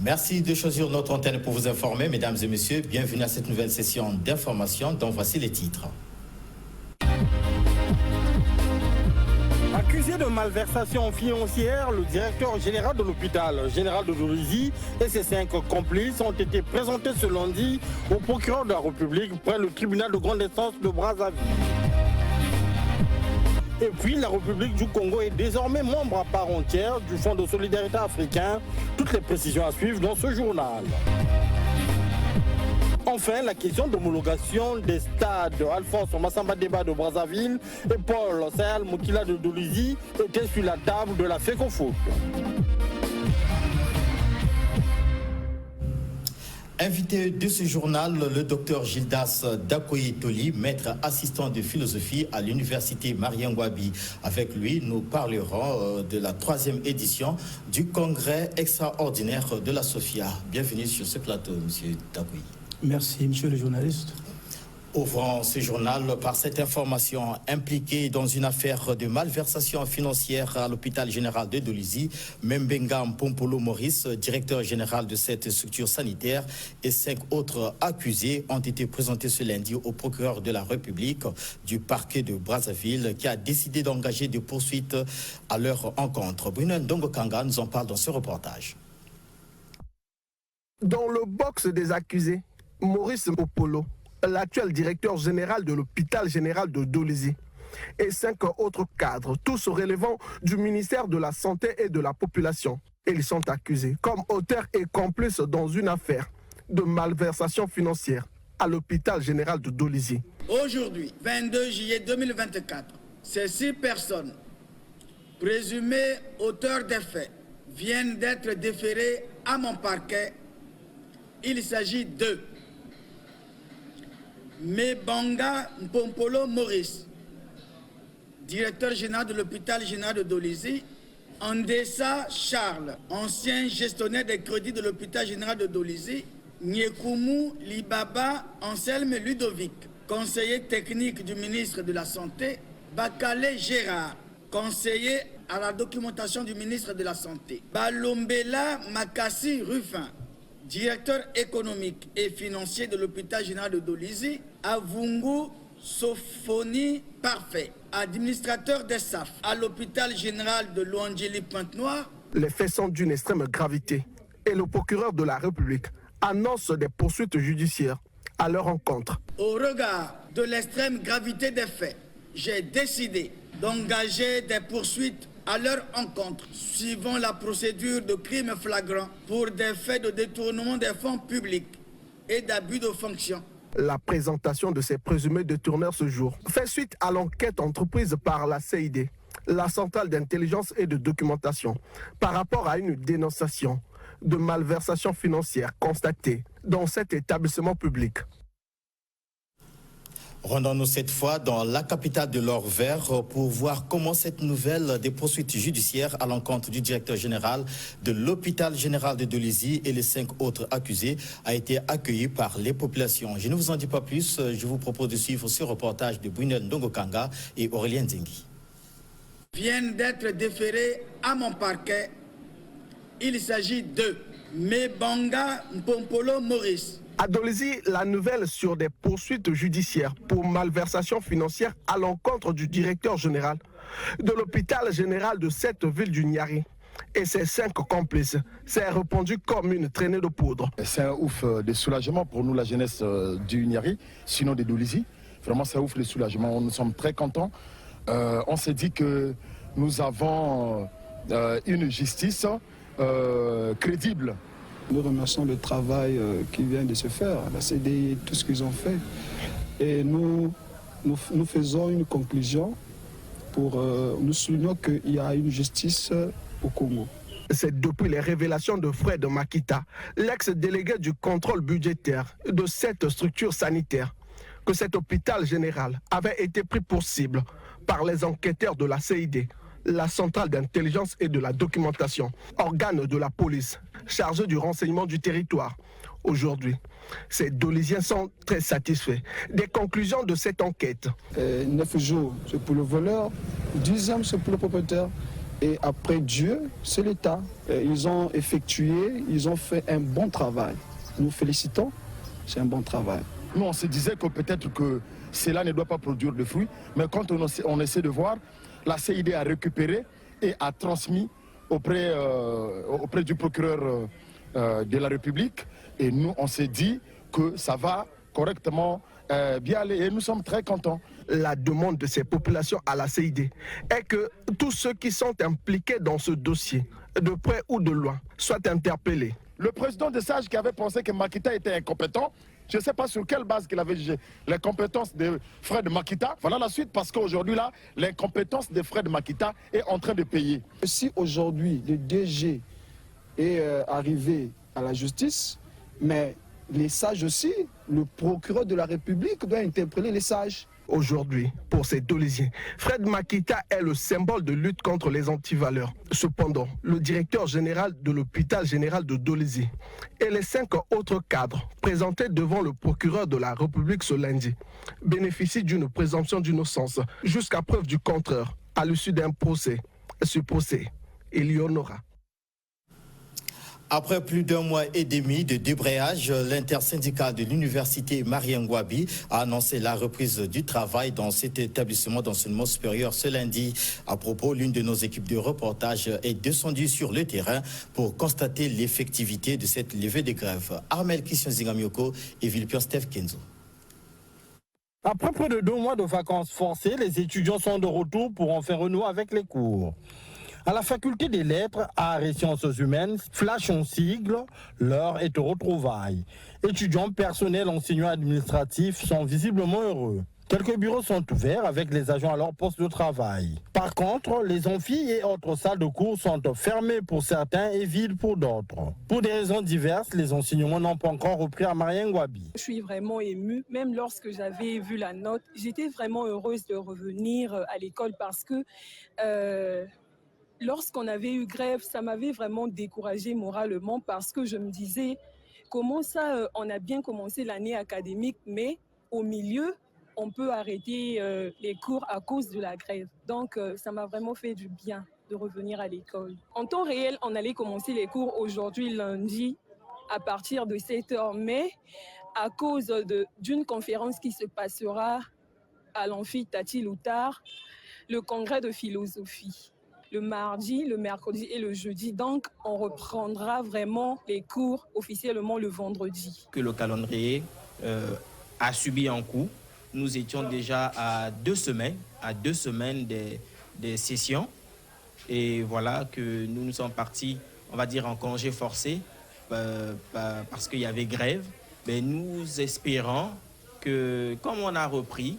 Merci de choisir notre antenne pour vous informer, mesdames et messieurs. Bienvenue à cette nouvelle session d'information dont voici les titres. Accusé de malversation financière, le directeur général de l'hôpital général de Dolisie et ses 5 complices ont été présentés ce lundi au procureur de la République près le tribunal de grande instance de Brazzaville. Et puis, la République du Congo est désormais membre à part entière du Fonds de solidarité africain. Toutes les précisions à suivre dans ce journal. Enfin, la question d'homologation des stades Alphonse Massamba Deba de Brazzaville et Paul Sahel Moukila de Dolisie était sur la table de la FECOFOOT. Invité de ce journal, le docteur Gildas Dakoye-Toli, maître assistant de philosophie à l'université Marien Ngouabi. Avec lui, nous parlerons de la 3e édition du congrès extraordinaire de la SOFIA. Bienvenue sur ce plateau, monsieur Dakoye. Merci, monsieur le journaliste. Ouvrons ce journal par cette information. Impliqué dans une affaire de malversation financière à l'hôpital général de Dolisie, Membenga Mpompolo Maurice, directeur général de cette structure sanitaire, et 5 autres accusés ont été présentés ce lundi au procureur de la République du parquet de Brazzaville qui a décidé d'engager des poursuites à leur encontre. Bruno Ndongo-Kanga nous en parle dans ce reportage. Dans le box des accusés, Maurice Mpompolo, l'actuel directeur général de l'hôpital général de Dolisie, et 5 autres cadres, tous relevant du ministère de la Santé et de la Population. Ils sont accusés comme auteurs et complices dans une affaire de malversation financière à l'hôpital général de Dolisie. Aujourd'hui, 22 juillet 2024, ces 6 personnes présumées auteurs des faits viennent d'être déférées à mon parquet. Il s'agit de Membenga Mpompolo Maurice, directeur général de l'hôpital général de Dolisie, Andessa Charles, ancien gestionnaire des crédits de l'hôpital général de Dolisie, Nyekumu Libaba Anselme Ludovic, conseiller technique du ministre de la Santé, Bakale Gérard, conseiller à la documentation du ministre de la Santé, Balombela Makassi Ruffin, directeur économique et financier de l'hôpital général de Dolisie, Avungu Sofoni Parfait, administrateur des SAF à l'hôpital général de Louangéli-Pointe-Noire. Les faits sont d'une extrême gravité et le procureur de la République annonce des poursuites judiciaires à leur encontre. Au regard de l'extrême gravité des faits, j'ai décidé d'engager des poursuites à leur encontre, suivant la procédure de crime flagrant pour des faits de détournement des fonds publics et d'abus de fonction. La présentation de ces présumés détourneurs ce jour fait suite à l'enquête entreprise par la CID, la Centrale d'intelligence et de documentation, par rapport à une dénonciation de malversation financière constatée dans cet établissement public. Rendons-nous cette fois dans la capitale de l'Or-Vert pour voir comment cette nouvelle des poursuites judiciaires à l'encontre du directeur général de l'hôpital général de Dolisie et les 5 autres accusés a été accueillie par les populations. Je ne vous en dis pas plus, je vous propose de suivre ce reportage de Brunel Ndongo-Kanga et Aurélien Zengi. Viennent d'être déférés à mon parquet. Il s'agit de Membenga Mpompolo Maurice. À Dolisie, la nouvelle sur des poursuites judiciaires pour malversation financière à l'encontre du directeur général de l'hôpital général de cette ville du Niari et ses 5 complices s'est répandu comme une traînée de poudre. C'est un ouf de soulagement pour nous, la jeunesse du Niari, sinon de Dolisie. Vraiment, c'est un ouf de soulagement. Nous sommes très contents. On s'est dit que nous avons une justice crédible. Nous remercions le travail qui vient de se faire, la CDI, tout ce qu'ils ont fait. Et nous faisons une conclusion nous soulignons qu'il y a une justice au Congo. C'est depuis les révélations de Fred Makita, l'ex-délégué du contrôle budgétaire de cette structure sanitaire, que cet hôpital général avait été pris pour cible par les enquêteurs de la CID, la Centrale d'intelligence et de la documentation, organe de la police chargé du renseignement du territoire. Aujourd'hui, ces Dolisiens sont très satisfaits des conclusions de cette enquête. 9 jours, c'est pour le voleur, 10 ans, c'est pour le propriétaire, Et après Dieu, c'est l'État. Ils ont fait un bon travail. Nous félicitons, c'est un bon travail. Nous, on se disait que peut-être que cela ne doit pas produire de fruits, mais quand on essaie de voir, la CID a récupéré et a transmis auprès du procureur de la République. Et nous, on s'est dit que ça va correctement bien aller et nous sommes très contents. La demande de ces populations à la CID est que tous ceux qui sont impliqués dans ce dossier, de près ou de loin, soient interpellés. Le président des sages qui avait pensé que Makita était incompétent, je ne sais pas sur quelle base qu'il avait jugé l'incompétence des frères de Makita. Voilà la suite, parce qu'aujourd'hui, là, l'incompétence des frères de Makita est en train de payer. Si aujourd'hui, le DG est arrivé à la justice, mais les sages aussi, le procureur de la République doit interpeller les sages. Aujourd'hui, pour ces Doliziens, Fred Makita est le symbole de lutte contre les antivaleurs. Cependant, le directeur général de l'hôpital général de Dolisie et les 5 autres cadres présentés devant le procureur de la République ce lundi bénéficient d'une présomption d'innocence jusqu'à preuve du contraire à l'issue d'un procès. Ce procès, il y en aura. Après plus d'un mois et demi de débrayage, l'intersyndical de l'université Marien Ngouabi a annoncé la reprise du travail dans cet établissement d'enseignement supérieur ce lundi. À propos, l'une de nos équipes de reportage est descendue sur le terrain pour constater l'effectivité de cette levée de grève. Armel Christian Zingamioko et Vilpion Steve Kenzo. Après près de 2 mois de vacances forcées, les étudiants sont de retour pour en faire renouer avec les cours. À la faculté des lettres, arts et sciences humaines, flash en sigle, l'heure est au retrouvailles. Étudiants, personnels, enseignants administratifs sont visiblement heureux. Quelques bureaux sont ouverts avec les agents à leur poste de travail. Par contre, les amphis et autres salles de cours sont fermées pour certains et vides pour d'autres. Pour des raisons diverses, les enseignements n'ont pas encore repris à Marien Ngouabi. Je suis vraiment émue, même lorsque j'avais vu la note, j'étais vraiment heureuse de revenir à l'école parce que lorsqu'on avait eu grève, ça m'avait vraiment découragée moralement parce que je me disais, comment ça, on a bien commencé l'année académique, mais au milieu, on peut arrêter les cours à cause de la grève. Donc, ça m'a vraiment fait du bien de revenir à l'école. En temps réel, on allait commencer les cours aujourd'hui, lundi, à partir de 7h, mais à cause d'une conférence qui se passera à l'amphi Tati Loutard, le congrès de philosophie. Le mardi, le mercredi et le jeudi. Donc, on reprendra vraiment les cours officiellement le vendredi. Que le calendrier a subi un coup. Nous étions déjà à 2 semaines, des sessions. Et voilà que nous sommes partis, on va dire, en congé forcé parce qu'il y avait grève. Mais nous espérons que, comme on a repris,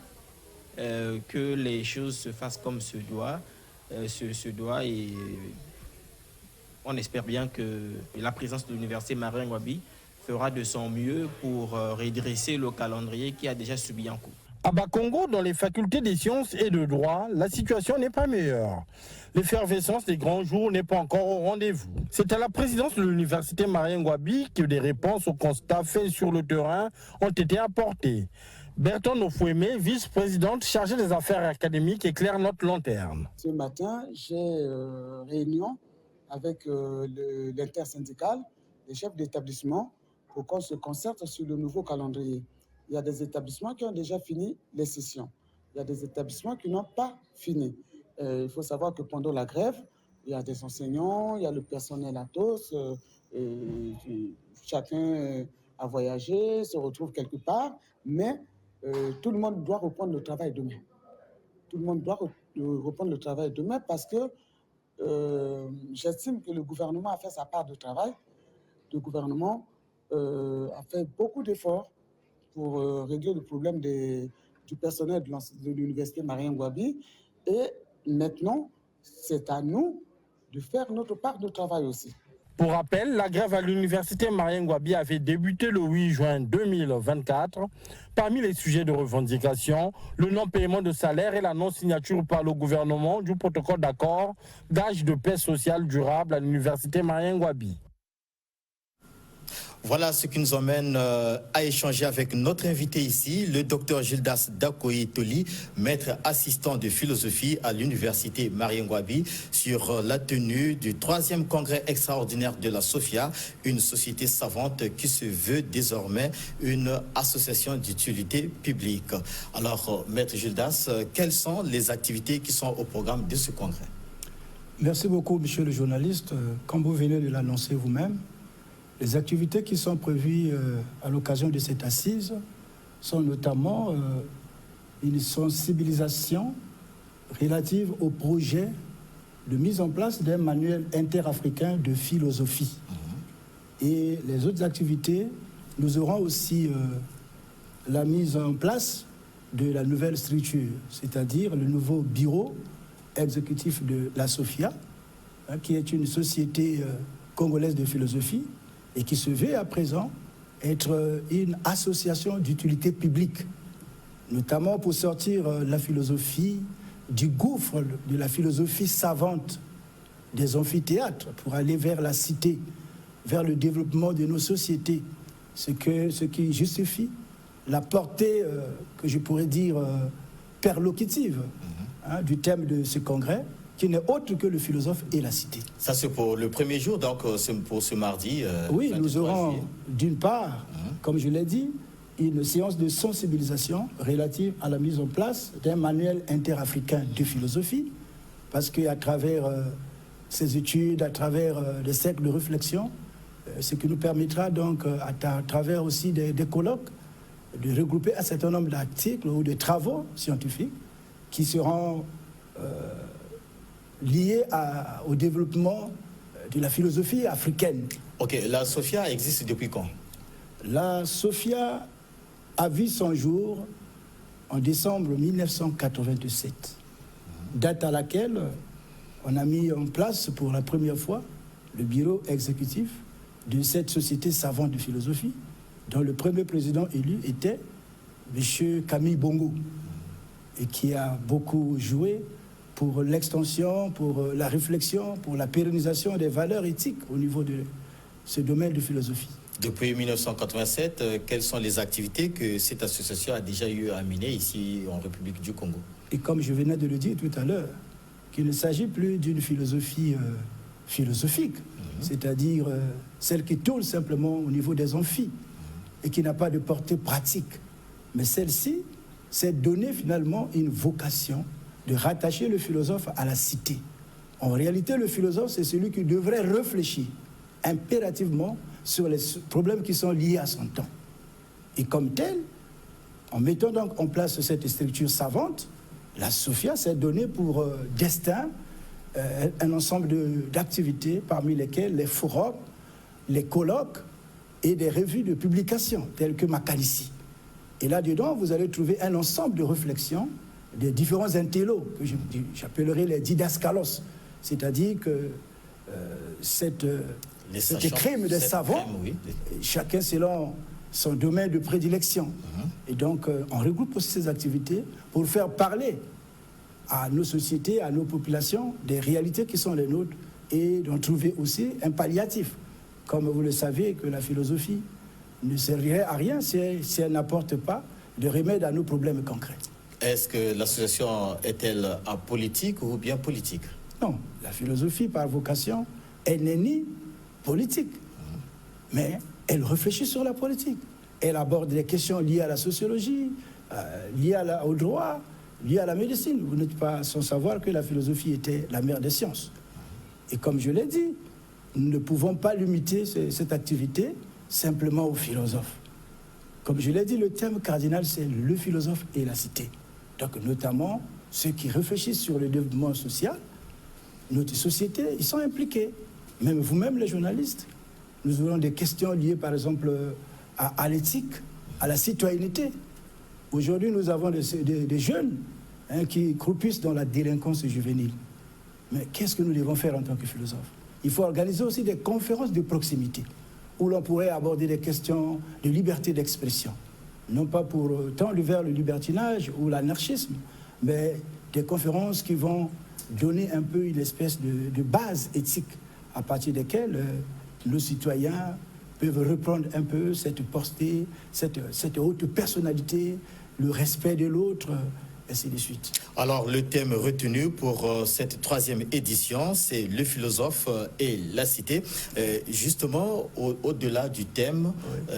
que les choses se fassent comme se doit. Et on espère bien que la présence de l'université Marien Ngouabi fera de son mieux pour redresser le calendrier qui a déjà subi un coup. À Bakongo, dans les facultés des sciences et de droit, la situation n'est pas meilleure. L'effervescence des grands jours n'est pas encore au rendez-vous. C'est à la présidence de l'université Marien Ngouabi que des réponses aux constats faits sur le terrain ont été apportées. Berton Ofouémé, vice-présidente chargée des affaires académiques, éclaire notre lanterne. Ce matin, j'ai réunion avec l'intersyndical, les chefs d'établissement, pour qu'on se concerte sur le nouveau calendrier. Il y a des établissements qui ont déjà fini les sessions. Il y a des établissements qui n'ont pas fini. Il faut savoir que pendant la grève, il y a des enseignants, il y a le personnel à tous, chacun a voyagé, se retrouve quelque part, mais tout le monde doit reprendre le travail demain. Tout le monde doit reprendre le travail demain parce que j'estime que le gouvernement a fait sa part de travail. Le gouvernement a fait beaucoup d'efforts pour régler le problème du personnel de l'université Marien Ngouabi. Et maintenant, c'est à nous de faire notre part de travail aussi. Pour rappel, la grève à l'université Marien Ngouabi avait débuté le 8 juin 2024. Parmi les sujets de revendication, le non-paiement de salaire et la non-signature par le gouvernement du protocole d'accord gage de paix sociale durable à l'université Marien Ngouabi. Voilà ce qui nous emmène à échanger avec notre invité ici, le docteur Gildas Dakoé-Toli, maître assistant de philosophie à l'université Mariengouabi, sur la tenue du 3e congrès extraordinaire de la SOFIA, une société savante qui se veut désormais une association d'utilité publique. Alors, maître Gildas, quelles sont les activités qui sont au programme de ce congrès? Merci beaucoup, monsieur le journaliste. Comme vous venez de l'annoncer vous-même, les activités qui sont prévues à l'occasion de cette assise sont notamment une sensibilisation relative au projet de mise en place d'un manuel interafricain de philosophie. Et les autres activités, nous aurons aussi la mise en place de la nouvelle structure, c'est-à-dire le nouveau bureau exécutif de la SOFIA, qui est une société congolaise de philosophie, et qui se veut à présent être une association d'utilité publique, notamment pour sortir la philosophie du gouffre de la philosophie savante des amphithéâtres, pour aller vers la cité, vers le développement de nos sociétés, ce qui justifie la portée, que je pourrais dire, perlocutive du thème de ce congrès, qui n'est autre que le philosophe et la cité. Ça, c'est pour le premier jour, donc c'est pour ce mardi. Oui, nous aurons d'une part, comme je l'ai dit, une séance de sensibilisation relative à la mise en place d'un manuel interafricain de philosophie, parce qu'à travers ces études, à travers des cercles de réflexion, ce qui nous permettra donc, à travers aussi des colloques, de regrouper un certain nombre d'articles ou de travaux scientifiques qui seront liés au développement de la philosophie africaine. Ok, la SOFIA existe depuis quand? La SOFIA a vu son jour en décembre 1987, date à laquelle on a mis en place pour la première fois le bureau exécutif de cette société savante de philosophie, dont le premier président élu était M. Camille Bongo, et qui a beaucoup joué pour l'extension, pour la réflexion, pour la pérennisation des valeurs éthiques au niveau de ce domaine de philosophie. Depuis 1987, quelles sont les activités que cette association a déjà eu à mener ici en République du Congo? Et comme je venais de le dire tout à l'heure, qu'il ne s'agit plus d'une philosophie philosophique, c'est-à-dire celle qui tourne simplement au niveau des amphis et qui n'a pas de portée pratique. Mais celle-ci, c'est donner finalement une vocation de rattacher le philosophe à la cité. En réalité, le philosophe, c'est celui qui devrait réfléchir impérativement sur les problèmes qui sont liés à son temps. Et comme tel, en mettant donc en place cette structure savante, la SOFIA s'est donnée pour destin un ensemble d'activités, parmi lesquelles les forums, les colloques et des revues de publication, telles que Makalissi. Et là-dedans, vous allez trouver un ensemble de réflexions des différents intellos, que j'appellerai les didascalos, c'est-à-dire que cette crème des savants, chacun selon son domaine de prédilection. Et donc, on regroupe aussi ces activités pour faire parler à nos sociétés, à nos populations, des réalités qui sont les nôtres et d'en trouver aussi un palliatif. Comme vous le savez, que la philosophie ne servirait à rien si elle n'apporte pas de remède à nos problèmes concrets. Est-ce que l'association est-elle apolitique ou bien politique? Non, la philosophie, par vocation, elle n'est ni politique, mais elle réfléchit sur la politique. Elle aborde des questions liées à la sociologie, liées au droit, liées à la médecine. Vous n'êtes pas sans savoir que la philosophie était la mère des sciences. Et comme je l'ai dit, nous ne pouvons pas limiter cette activité simplement aux philosophes. Comme je l'ai dit, le thème cardinal, c'est le philosophe et la cité. Donc, notamment, ceux qui réfléchissent sur le développement social, notre société, ils sont impliqués. Même vous-même, les journalistes, nous aurons des questions liées, par exemple, à l'éthique, à la citoyenneté. Aujourd'hui, nous avons des jeunes qui croupissent dans la délinquance juvénile. Mais qu'est-ce que nous devons faire en tant que philosophes? Il faut organiser aussi des conférences de proximité où l'on pourrait aborder des questions de liberté d'expression. Non pas pour tendre vers le libertinage ou l'anarchisme, mais des conférences qui vont donner un peu une espèce de base éthique à partir desquelles nos citoyens peuvent reprendre un peu cette portée, cette haute personnalité, le respect de l'autre, ainsi de suite. Alors, le thème retenu pour cette 3e édition, c'est le philosophe et la cité. Justement, au-delà du thème, oui.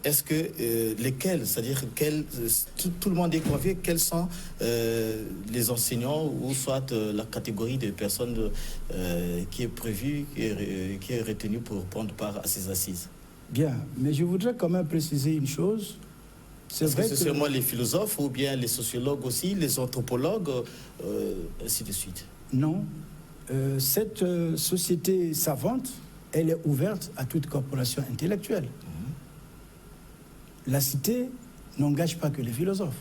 Est-ce que lesquels, c'est-à-dire tout le monde est convié, quels sont les enseignants ou soit la catégorie de personnes qui est prévue, qui est retenue pour prendre part à ces assises? Bien, mais je voudrais quand même préciser une chose. Est-ce que c'est seulement les philosophes ou bien les sociologues aussi, les anthropologues, ainsi de suite? Non. Cette société savante, elle est ouverte à toute corporation intellectuelle. La cité n'engage pas que les philosophes.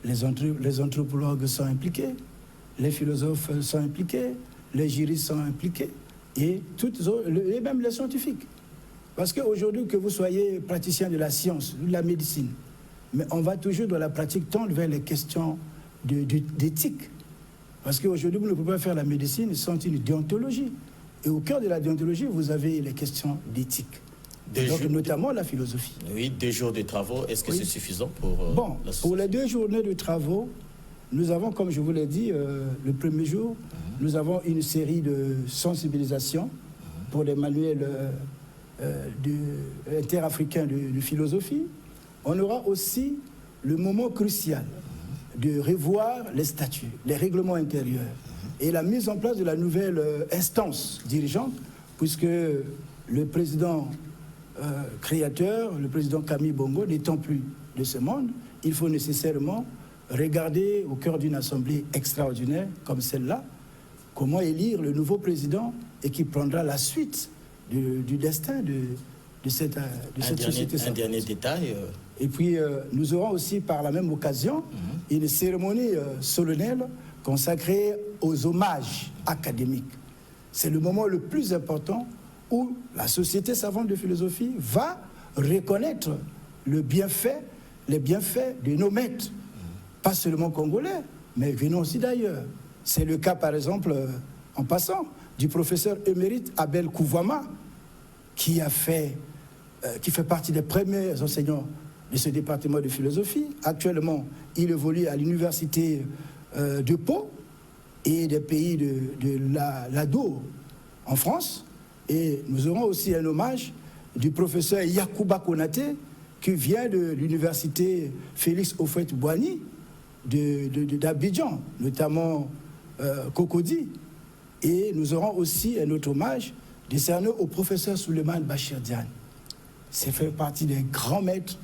Les anthropologues sont impliqués, les philosophes sont impliqués, les juristes sont impliqués, et même les scientifiques. Parce qu'aujourd'hui, que vous soyez praticien de la science, de la médecine, mais on va toujours dans la pratique tendre vers les questions d'éthique. Parce qu'aujourd'hui, vous ne pouvez pas faire la médecine sans une déontologie. Et au cœur de la déontologie, vous avez les questions d'éthique. Donc, notamment la philosophie. Oui, 2 jours de travaux, est-ce que c'est suffisant pour la société? Pour les 2 journées de travaux, nous avons, comme je vous l'ai dit, le premier jour, nous avons une série de sensibilisations pour les manuels interafricains de philosophie. On aura aussi le moment crucial de revoir les statuts, les règlements intérieurs et la mise en place de la nouvelle instance dirigeante, puisque le président créateur, le président Camille Bongo, n'étant plus de ce monde, il faut nécessairement regarder au cœur d'une assemblée extraordinaire comme celle-là, comment élire le nouveau président et qui prendra la suite du destin de cette société. Un dernier détail. Et puis, nous aurons aussi, par la même occasion, une cérémonie solennelle consacrée aux hommages académiques. C'est le moment le plus important où la société savante de philosophie va reconnaître les bienfaits de nos maîtres, pas seulement congolais, mais venant aussi d'ailleurs. C'est le cas, par exemple, en passant, du professeur émérite Abel Kouvama, qui fait partie des premiers enseignants de ce département de philosophie. Actuellement, il évolue à l'université de Pau et des pays de l'Ado en France. Et nous aurons aussi un hommage du professeur Yacouba Konaté, qui vient de l'université Félix Houphouët-Boigny d'Abidjan, notamment Cocody. Et nous aurons aussi un autre hommage décerné au professeur Souleymane Bachir Diagne. C'est fait partie des grands maîtres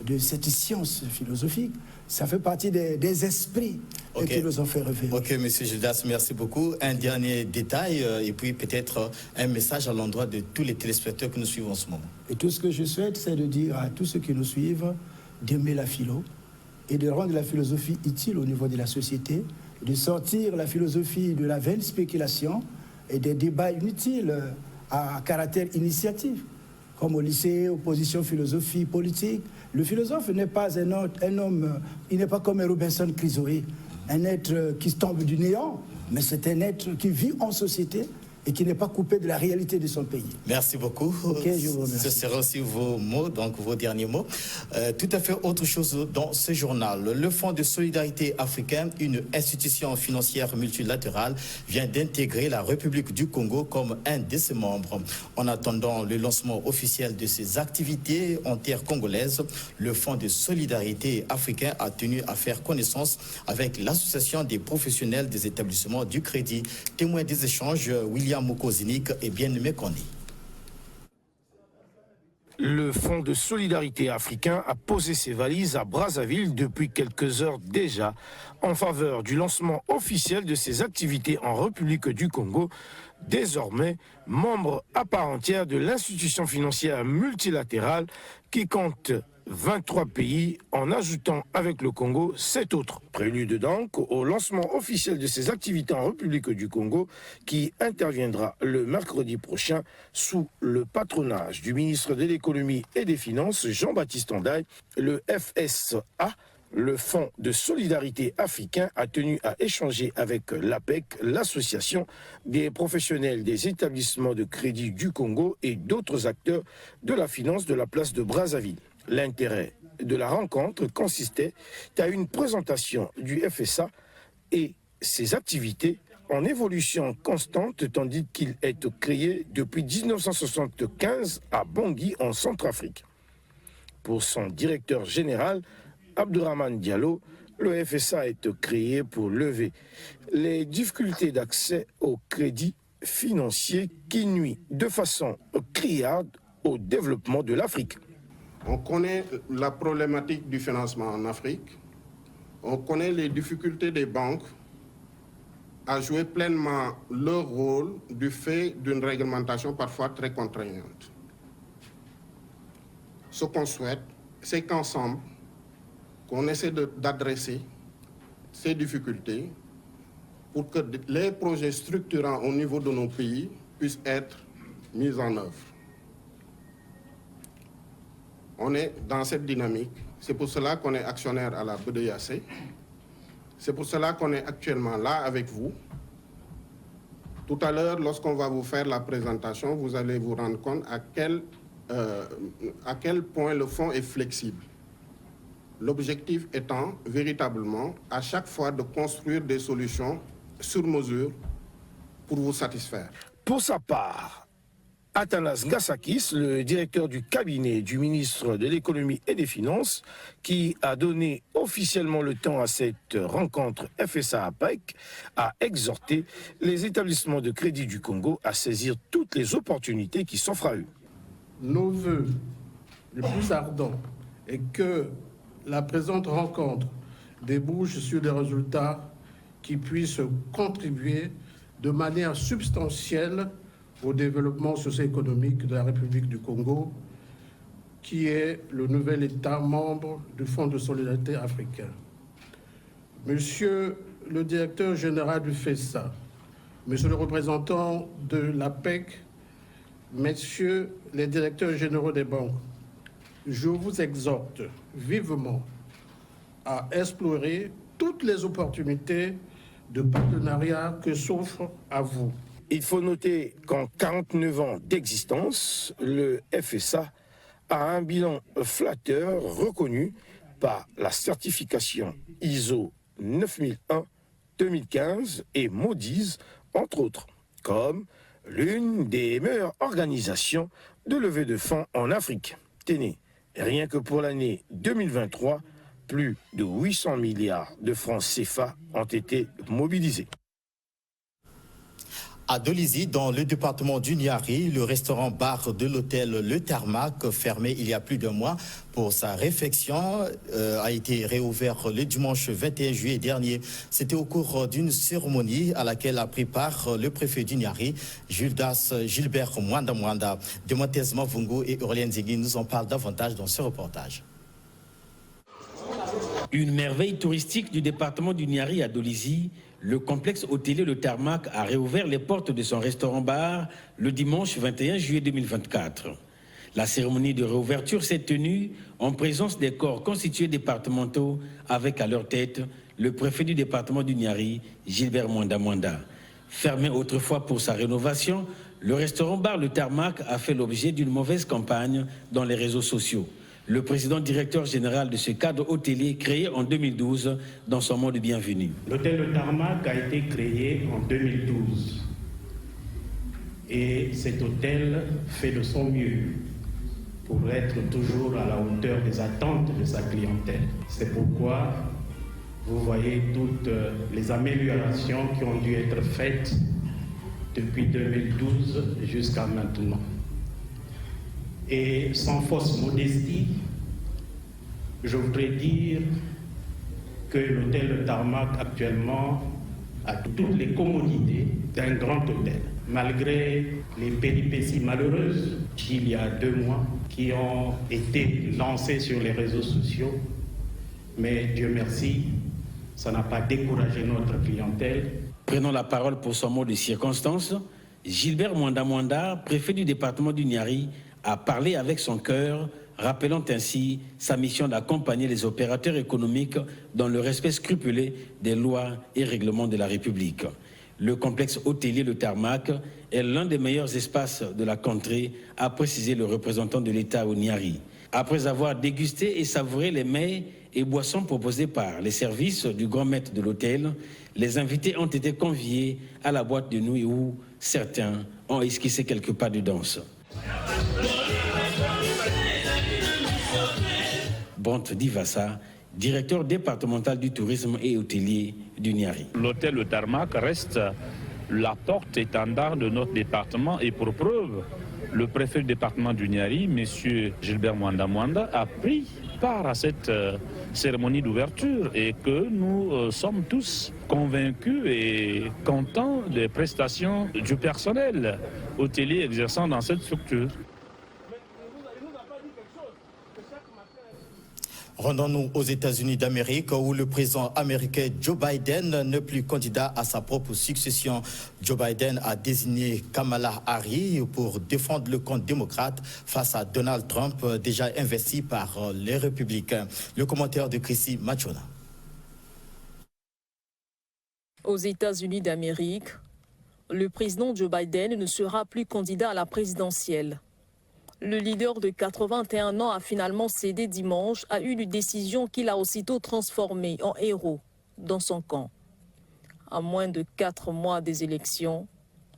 de cette science philosophique. Ça fait partie des esprits qui nous ont fait rêver. Ok, M. Gildas, merci beaucoup. Un dernier détail et puis peut-être un message à l'endroit de tous les téléspectateurs que nous suivons en ce moment. Et tout ce que je souhaite, c'est de dire à tous ceux qui nous suivent d'aimer la philo et de rendre la philosophie utile au niveau de la société, de sortir la philosophie de la vaine spéculation et des débats inutiles à caractère initiatif, comme au lycée, opposition philosophie politique. Le philosophe n'est pas un homme, il n'est pas comme un Robinson Crusoe, un être qui tombe du néant, mais c'est un être qui vit en société et qui n'est pas coupé de la réalité de son pays. Merci beaucoup. Okay, je vous remercie. Ce sera aussi vos mots, donc vos derniers mots. Tout à fait autre chose dans ce journal. Le Fonds de solidarité africain, une institution financière multilatérale, vient d'intégrer la République du Congo comme un de ses membres. En attendant le lancement officiel de ses activités en terre congolaise, le Fonds de solidarité africain a tenu à faire connaissance avec l'Association des professionnels des établissements du crédit. Témoin des échanges, William Mokozinik est bien méconnu. Le Fonds de solidarité africain a posé ses valises à Brazzaville depuis quelques heures déjà en faveur du lancement officiel de ses activités en République du Congo, désormais membre à part entière de l'institution financière multilatérale qui compte 23 pays en ajoutant avec le Congo 7 autres. Prélude donc au lancement officiel de ses activités en République du Congo qui interviendra le mercredi prochain sous le patronage du ministre de l'économie et des finances Jean-Baptiste Andaille. Le FSA Le Fonds de solidarité africain a tenu à échanger avec l'APEC, l'association des professionnels des établissements de crédit du Congo et d'autres acteurs de la finance de la place de Brazzaville. L'intérêt de la rencontre consistait à une présentation du FSA et ses activités en évolution constante tandis qu'il est créé depuis 1975 à Bangui en Centrafrique. Pour son directeur général, Abdourahmane Diallo, le FSA est créé pour lever les difficultés d'accès au crédit financier qui nuit de façon criarde au développement de l'Afrique. On connaît la problématique du financement en Afrique, on connaît les difficultés des banques à jouer pleinement leur rôle du fait d'une réglementation parfois très contraignante. Ce qu'on souhaite, c'est qu'ensemble, qu'on essaie d'adresser ces difficultés pour que les projets structurants au niveau de nos pays puissent être mis en œuvre. On est dans cette dynamique. C'est pour cela qu'on est actionnaire à la BEDEAC. C'est pour cela qu'on est actuellement là avec vous. Tout à l'heure, lorsqu'on va vous faire la présentation, vous allez vous rendre compte à quel point le fonds est flexible. L'objectif étant véritablement à chaque fois de construire des solutions sur mesure pour vous satisfaire. Pour sa part, Athanas Gassakis, le directeur du cabinet du ministre de l'économie et des finances, qui a donné officiellement le temps à cette rencontre FSA-APEC, a exhorté les établissements de crédit du Congo à saisir toutes les opportunités qui s'offrent à eux. Nos vœux les plus ardents est que la présente rencontre débouche sur des résultats qui puissent contribuer de manière substantielle au développement socio-économique de la République du Congo, qui est le nouvel État membre du Fonds de solidarité africain. Monsieur le directeur général du FSA, monsieur le représentant de l'APEC, messieurs les directeurs généraux des banques, je vous exhorte vivement à explorer toutes les opportunités de partenariat que s'offrent à vous. Il faut noter qu'en 49 ans d'existence, le FSA a un bilan flatteur reconnu par la certification ISO 9001-2015 et Moody's, entre autres, comme l'une des meilleures organisations de levée de fonds en Afrique. Tenez, rien que pour l'année 2023, plus de 800 milliards de francs CFA ont été mobilisés. À Dolisie, dans le département du Niari, le restaurant-bar de l'hôtel Le Tarmac, fermé il y a plus d'un mois pour sa réfection, a été réouvert le dimanche 21 juillet dernier. C'était au cours d'une cérémonie à laquelle a pris part le préfet du Niari, Gilbert Mwanda. Demontez Mavungo et Aurélien Zigui nous en parlent davantage dans ce reportage. Une merveille touristique du département du Niari à Dolisie, le complexe hôtelier Le Tarmac a réouvert les portes de son restaurant-bar le dimanche 21 juillet 2024. La cérémonie de réouverture s'est tenue en présence des corps constitués départementaux avec à leur tête le préfet du département du Niari, Gilbert Mwanda. Fermé autrefois pour sa rénovation, le restaurant-bar Le Tarmac a fait l'objet d'une mauvaise campagne dans les réseaux sociaux. Le président directeur général de ce cadre hôtelier créé en 2012 dans son mot de bienvenue. L'hôtel Le Tarmac a été créé en 2012 et cet hôtel fait de son mieux pour être toujours à la hauteur des attentes de sa clientèle. C'est pourquoi vous voyez toutes les améliorations qui ont dû être faites depuis 2012 jusqu'à maintenant. Et sans fausse modestie, je voudrais dire que l'hôtel Le Tarmac actuellement a toutes les commodités d'un grand hôtel. Malgré les péripéties malheureuses d'il y a 2 mois qui ont été lancées sur les réseaux sociaux, mais Dieu merci, ça n'a pas découragé notre clientèle. Prenons la parole pour son mot de circonstance. Gilbert Mwanda, préfet du département du Niari, a parlé avec son cœur rappelant ainsi sa mission d'accompagner les opérateurs économiques dans le respect scrupuleux des lois et règlements de la République. Le complexe hôtelier Le Tarmac est l'un des meilleurs espaces de la contrée, a précisé le représentant de l'État au Niari. Après avoir dégusté et savouré les mets et boissons proposés par les services du grand maître de l'hôtel, les invités ont été conviés à la boîte de nuit où certains ont esquissé quelques pas de danse. Brant Divassa, directeur départemental du tourisme et hôtelier du Niari. L'hôtel Le Tarmac reste la porte-étendard de notre département et pour preuve, le préfet du département du Niari, M. Gilbert Mwanda, a pris part à cette cérémonie d'ouverture et que nous sommes tous convaincus et contents des prestations du personnel hôtelier exerçant dans cette structure. Rendons-nous aux États-Unis d'Amérique où le président américain Joe Biden n'est plus candidat à sa propre succession. Joe Biden a désigné Kamala Harris pour défendre le camp démocrate face à Donald Trump, déjà investi par les républicains. Le commentaire de Chrissy Machona. Aux États-Unis d'Amérique, le président Joe Biden ne sera plus candidat à la présidentielle. Le leader de 81 ans a finalement cédé dimanche à une décision qu'il a aussitôt transformée en héros dans son camp. À moins de 4 mois des élections,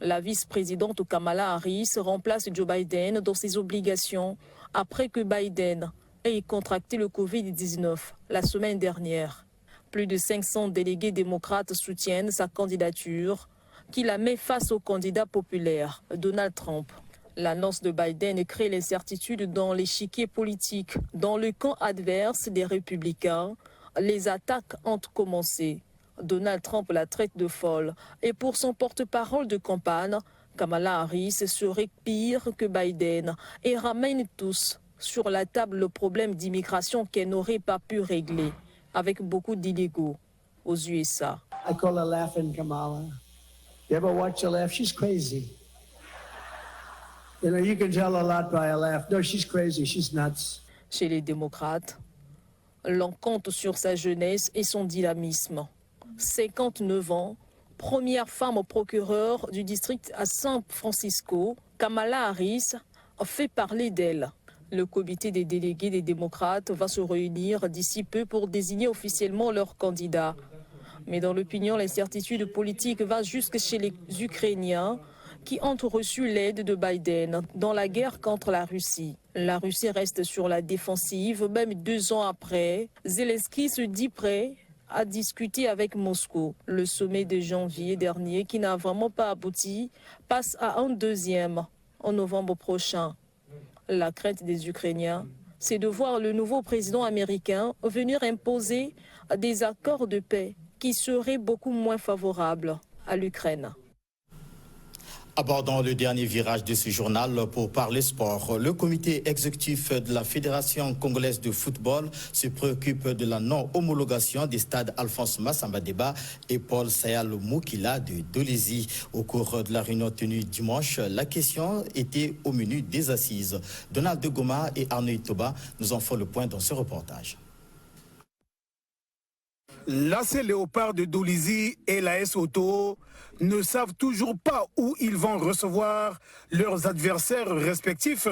la vice-présidente Kamala Harris remplace Joe Biden dans ses obligations après que Biden ait contracté le Covid-19 la semaine dernière. Plus de 500 délégués démocrates soutiennent sa candidature qui la met face au candidat populaire Donald Trump. L'annonce de Biden crée l'incertitude dans l'échiquier politique. Dans le camp adverse des républicains, les attaques ont commencé. Donald Trump la traite de folle. Et pour son porte-parole de campagne, Kamala Harris serait pire que Biden et ramène tous sur la table le problème d'immigration qu'elle n'aurait pas pu régler avec beaucoup d'illégaux aux USA. I call her laughing Kamala. You ever watch her laugh? She's crazy. You know, you can tell a lot by her laugh. No, she's crazy, she's nuts. Chez les démocrates, l'on compte sur sa jeunesse et son dynamisme. 59 ans, première femme procureure du district à San Francisco, Kamala Harris fait parler d'elle. Le comité des délégués des démocrates va se réunir d'ici peu pour désigner officiellement leur candidat. Mais dans l'opinion, l'incertitude politique va jusque chez les Ukrainiens qui ont reçu l'aide de Biden dans la guerre contre la Russie. La Russie reste sur la défensive, même 2 ans après. Zelensky se dit prêt à discuter avec Moscou. Le sommet de janvier dernier, qui n'a vraiment pas abouti, passe à un deuxième en novembre prochain. La crainte des Ukrainiens, c'est de voir le nouveau président américain venir imposer des accords de paix qui seraient beaucoup moins favorables à l'Ukraine. Abordons le dernier virage de ce journal pour parler sport. Le comité exécutif de la Fédération congolaise de football se préoccupe de la non-homologation des stades Alphonse Massamba Deba et Paul Sayal Moukila de Dolisie. Au cours de la réunion tenue dimanche, la question était au menu des assises. Donald de Goma et Arnaud Toba nous en font le point dans ce reportage. L'AC Léopard de Dolisie et l'AS Auto ne savent toujours pas où ils vont recevoir leurs adversaires respectifs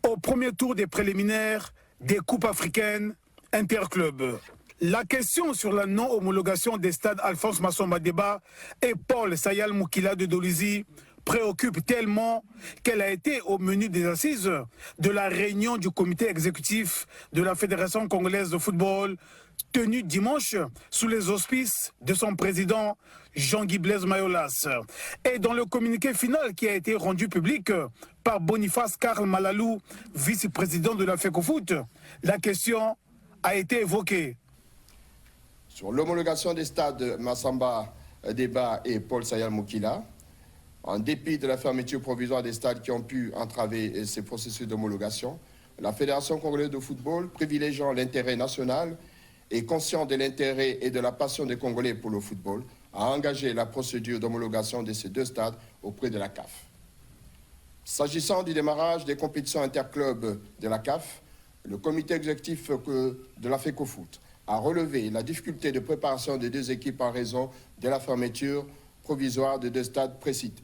au premier tour des préliminaires des Coupes africaines interclubs. La question sur la non-homologation des stades Alphonse Massamba Deba et Paul Sayal Moukila de Dolisie préoccupe tellement qu'elle a été au menu des assises de la réunion du comité exécutif de la Fédération congolaise de football tenue dimanche sous les auspices de son président Jean-Guy Blaise Mayolas. Et dans le communiqué final qui a été rendu public par Boniface Karl Malalou, vice-président de la FECOFOOT, la question a été évoquée. Sur l'homologation des stades Massamba Deba et Paul Sayal Moukila, en dépit de la fermeture provisoire des stades qui ont pu entraver ces processus d'homologation, la Fédération congolaise de football, privilégiant l'intérêt national et conscient de l'intérêt et de la passion des Congolais pour le football, a engagé la procédure d'homologation de ces 2 stades auprès de la CAF. S'agissant du démarrage des compétitions interclubs de la CAF, Le comité exécutif de la FECOFOOT a relevé la difficulté de préparation des deux équipes en raison de la fermeture provisoire de deux stades précités.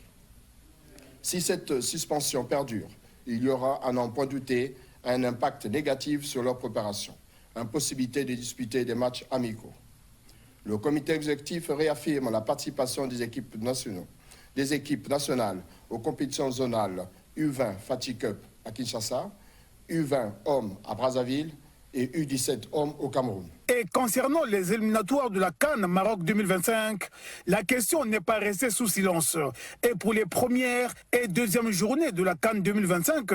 Si cette suspension perdure, il y aura, à n'en point douter, un impact négatif sur leur préparation. Impossibilité de disputer des matchs amicaux. Le comité exécutif réaffirme la participation des équipes nationales aux compétitions zonales U20 Fatih Cup à Kinshasa, U20 hommes à Brazzaville et U17 hommes au Cameroun. Et concernant les éliminatoires de la CAN Maroc 2025, la question n'est pas restée sous silence. Et pour les premières et deuxièmes journées de la CAN 2025,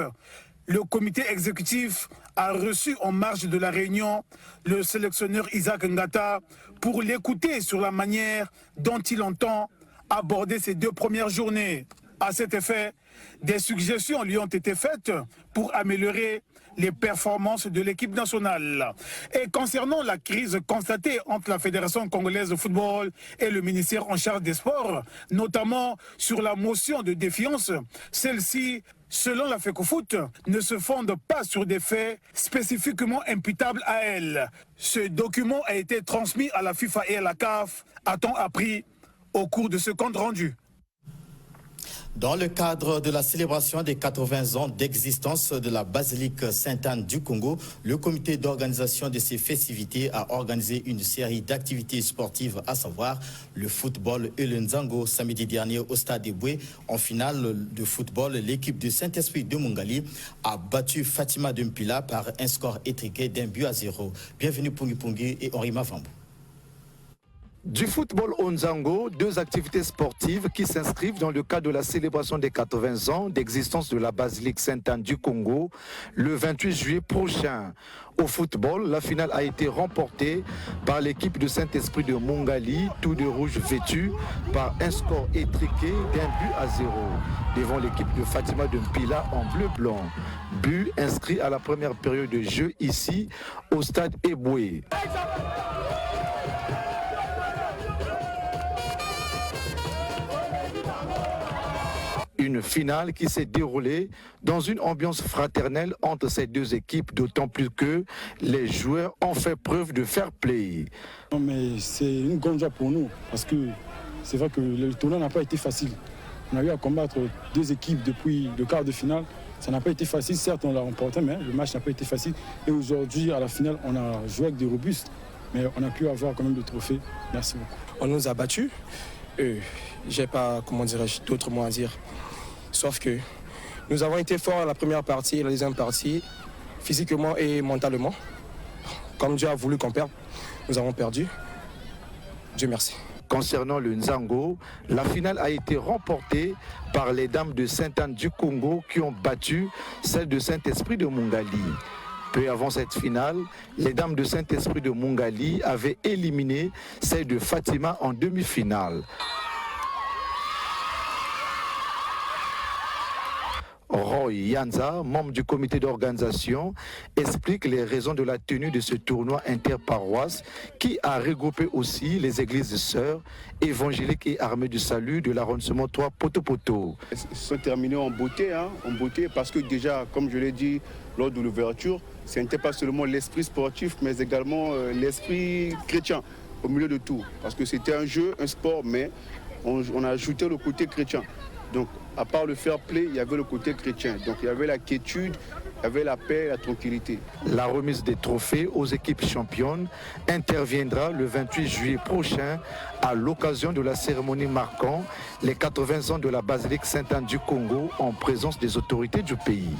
le comité exécutif a reçu en marge de la réunion le sélectionneur Isaac Ngata pour l'écouter sur la manière dont il entend aborder ces deux premières journées. À cet effet, des suggestions lui ont été faites pour améliorer les performances de l'équipe nationale. Et concernant la crise constatée entre la Fédération congolaise de football et le ministère en charge des sports, notamment sur la motion de défiance, celle-ci, selon la FECOFOOT, ne se fonde pas sur des faits spécifiquement imputables à elle. Ce document a été transmis à la FIFA et à la CAF, a-t-on appris au cours de ce compte rendu. Dans le cadre de la célébration des 80 ans d'existence de la basilique Sainte-Anne du Congo, le comité d'organisation de ces festivités a organisé une série d'activités sportives, à savoir le football et le nzango. Samedi dernier au stade Eboué, en finale de football, l'équipe de Saint-Esprit de Mungali a battu Fatima de Mpila par un score étriqué d'1-0. Bienvenue Pungi Pungi et Henri Mavambo. Du football au nzango, deux activités sportives qui s'inscrivent dans le cadre de la célébration des 80 ans d'existence de la basilique Sainte-Anne du Congo le 28 juillet prochain. Au football, la finale a été remportée par l'équipe de Saint-Esprit de Mungali, tout de rouge vêtu, par un score étriqué d'1-0 devant l'équipe de Fatima de Mpila en bleu-blanc. But inscrit à la première période de jeu ici au stade Eboué. Une finale qui s'est déroulée dans une ambiance fraternelle entre ces deux équipes, d'autant plus que les joueurs ont fait preuve de fair play. Non, mais c'est une grande joie pour nous, parce que c'est vrai que le tournoi n'a pas été facile. On a eu à combattre deux équipes depuis le quart de finale. Ça n'a pas été facile, certes on l'a remporté, mais le match n'a pas été facile. Et aujourd'hui, à la finale, on a joué avec des robustes, mais on a pu avoir quand même le trophée. Merci beaucoup. On nous a battus. J'ai pas, d'autres mots à dire. Sauf que nous avons été forts à la première partie et la deuxième partie, physiquement et mentalement. Comme Dieu a voulu qu'on perde, nous avons perdu. Dieu merci. Concernant le nzango, la finale a été remportée par les dames de Sainte-Anne du Congo qui ont battu celles de Saint-Esprit de Mungali. Peu avant cette finale, les dames de Saint-Esprit de Mungali avaient éliminé celles de Fatima en demi-finale. Roy Yanza, membre du comité d'organisation, explique les raisons de la tenue de ce tournoi interparoisse qui a regroupé aussi les églises sœurs évangéliques et armées du salut de l'arrondissement 3 Poto-Poto. Ils sont terminés en beauté parce que déjà, comme je l'ai dit lors de l'ouverture, ce n'était pas seulement l'esprit sportif, mais également l'esprit chrétien au milieu de tout. Parce que c'était un jeu, un sport, mais on a ajouté le côté chrétien. Donc, à part le fair play, il y avait le côté chrétien. Donc, il y avait la quiétude, il y avait la paix et la tranquillité. La remise des trophées aux équipes championnes interviendra le 28 juillet prochain à l'occasion de la cérémonie marquant les 80 ans de la basilique Sainte-Anne du Congo en présence des autorités du pays.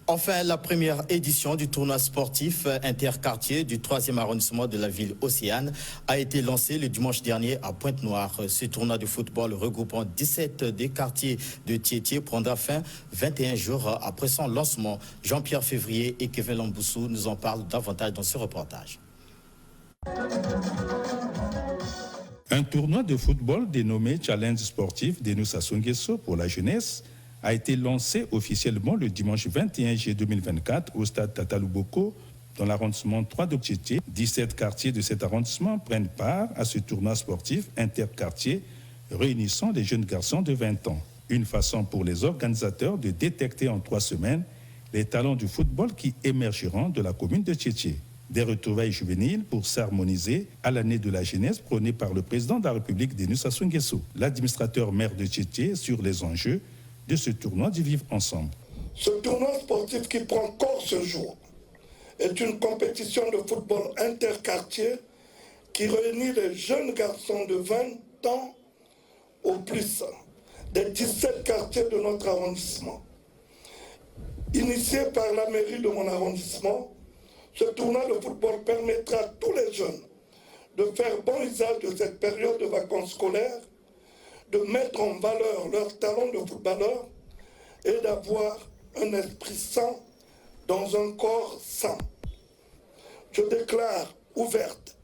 Enfin, la première édition du tournoi sportif interquartier du 3e arrondissement de la ville Océane a été lancée le dimanche dernier à Pointe-Noire. Ce tournoi de football regroupant 17 des quartiers de Tietie prendra fin 21 jours après son lancement. Jean-Pierre Février et Kevin Lamboussou nous en parlent davantage dans ce reportage. Un tournoi de football dénommé Challenge sportif de Nusa Songeso pour la jeunesse a été lancé officiellement le dimanche 21 juillet 2024 au stade Tataluboko dans l'arrondissement 3 de Tietie. 17 quartiers de cet arrondissement prennent part à ce tournoi sportif interquartier réunissant des jeunes garçons de 20 ans. Une façon pour les organisateurs de détecter en 3 semaines les talents du football qui émergeront de la commune de Tchétché. Des retrouvailles juvéniles pour s'harmoniser à l'année de la jeunesse prônée par le président de la République, Denis Sassou Nguesso, l'administrateur maire de Tchétché, sur les enjeux de ce tournoi du Vivre Ensemble. Ce tournoi sportif qui prend corps ce jour est une compétition de football interquartier qui réunit les jeunes garçons de 20 ans au plus des 17 quartiers de notre arrondissement. Initié par la mairie de mon arrondissement, ce tournoi de football permettra à tous les jeunes de faire bon usage de cette période de vacances scolaires, de mettre en valeur leurs talents de footballeurs et d'avoir un esprit sain dans un corps sain. Je déclare ouverte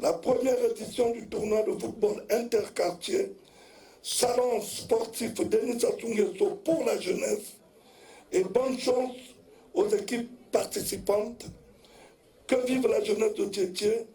la première édition du tournoi de football interquartier, salon sportif Denis Sassou Nguesso pour la jeunesse, et bonne chance aux équipes participantes. Que vive la jeunesse de Tchétché,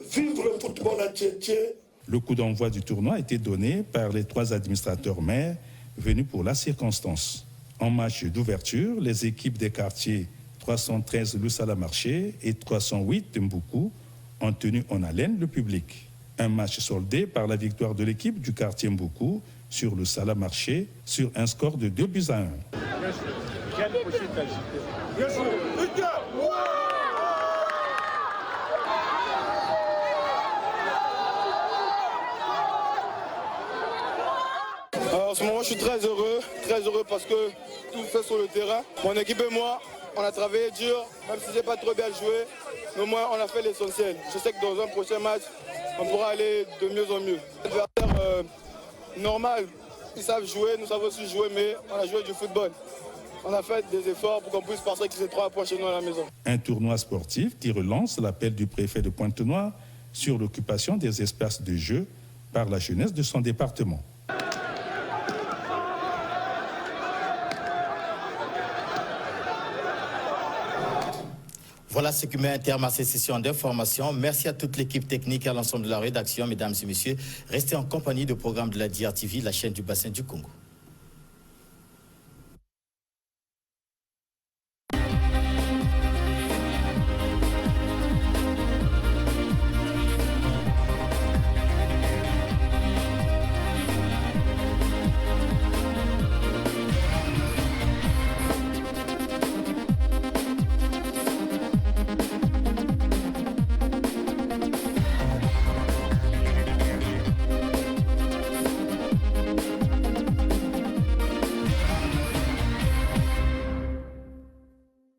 vive le football à Tchétché. Le coup d'envoi du tournoi a été donné par les 3 administrateurs maires venus pour la circonstance. En match d'ouverture, les équipes des quartiers 313 Loussala-Marché et 308 Mboukou ont tenu en haleine le public. Un match soldé par la victoire de l'équipe du quartier Mboukou sur Loussala-Marché sur un score de 2-1. En ce moment, je suis très heureux parce que tout se fait sur le terrain. Mon équipe et moi, on a travaillé dur, même si j'ai pas trop bien joué, mais au moins on a fait l'essentiel. Je sais que dans un prochain match, on pourra aller de mieux en mieux. L'adversaire normal, ils savent jouer, nous savons aussi jouer, mais on a joué du football. On a fait des efforts pour qu'on puisse passer avec ces 3 points chez nous à la maison. Un tournoi sportif qui relance l'appel du préfet de Pointe-Noire sur l'occupation des espaces de jeu par la jeunesse de son département. Voilà ce qui met un terme à cette session d'information. Merci à toute l'équipe technique et à l'ensemble de la rédaction, mesdames et messieurs. Restez en compagnie du programme de la DRTV, la chaîne du bassin du Congo.